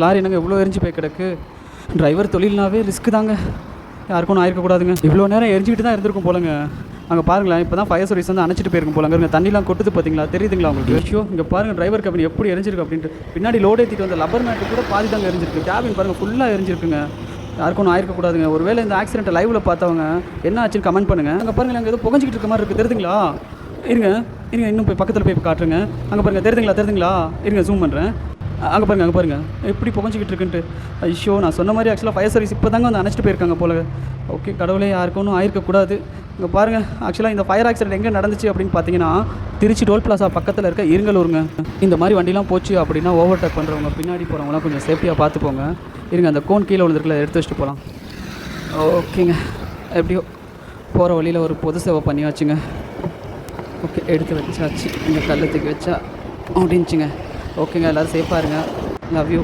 Lorry என்னங்க இவ்வளோ எரிஞ்சு போய் கிடக்கு. டிரைவர் தொழில்னாவே ரிஸ்க்கு தாங்க. யாருக்கும் ஒன்றும் ஆயிருக்கக்கூடாதுங்க. இவ்வளோ நேரம் எரிஞ்சிக்கிட்டு தான் இருந்திருக்கும் போலங்க. அங்கே பாருங்களேன், இப்போ தான் ஃபயர் சர்வீஸ் வந்து அணைச்சிட்டு போயிருக்கும் போலங்க. இங்கே தண்ணிலாம் கொட்டுது பார்த்தீங்களா, தெரியுதுங்களா உங்களுக்கு? ஐயோ, இங்கே பாருங்கள் டிரைவர் கேபின் எப்படி எரிஞ்சிருக்கு அப்படின்ட்டு. பின்னாடி லோடு ஏற்றிட்டு வந்த லப்பர் மேட்டு கூட பாதி தாங்க எரிஞ்சிருக்கு. கேபின் பாருங்கள் ஃபுல்லாக எரிஞ்சிருக்குங்க. யாருக்கும் ஒன்றும் ஆயிருக்கக்கூடாதுங்க. ஒருவேளை இந்த ஆக்சிடென்ட்டை லைவில் பார்த்தவங்க என்ன ஆச்சுன்னு கமெண்ட் பண்ணுங்கள். அங்கே பாருங்கள், அங்கே ஏதோ புகஞ்சிக்கிட்டு இருக்க மாதிரி இருக்குது, தெரியுதுங்களா? இருங்க இருங்க, இன்னும் போய் பக்கத்தில் போய் காட்டுறேங்க. அங்கே பாருங்கள், தெரியுதுங்களா? இருங்க ஜூம் பண்ணுறேன். அங்கே பாருங்கள் எப்படி புகஞ்சிக்கிட்டு இருக்குன்ட்டு. ஐயோ, நான் சொன்ன மாதிரி ஆக்சுவலாக ஃபயர் சர்வீஸ் இப்போ தாங்க வந்து அணைச்சிட்டு போயிருக்காங்க போல. ஓகே கடவுளே, யாருக்கும் ஒன்றும் ஆயிருக்கக்கூடாது. இங்கே பாருங்கள், ஆக்சுவலாக இந்த ஃபயர் ஆக்சிடென்ட் எங்கே நடந்துச்சு அப்படின்னு பார்த்தீங்கன்னா, திருச்சி டோல் பிளாசா பக்கத்தில் இருக்க இருங்கலூருங்க. இந்த மாதிரி வண்டிலாம் போச்சு அப்படின்னா ஓவர்டேக் பண்ணுறவங்க, பின்னாடி போகிறவங்களாம் கொஞ்சம் சேஃப்டியாக பார்த்துப்போங்க. இருங்க, அந்த கோன் கீழே விழுந்துருக்குல, எடுத்து வச்சுட்டு போகலாம். ஓகேங்க, எப்படியோ போகிற வழியில் ஒரு பொது சேவை பண்ணியாச்சுங்க. ஓகே, எடுத்து வச்சாச்சு. இந்த கல்லை தூக்கி வச்சா அப்படின்ச்சுங்க. ஓகேங்க, எல்லோரும் சேஃபாக இருங்க. Love you.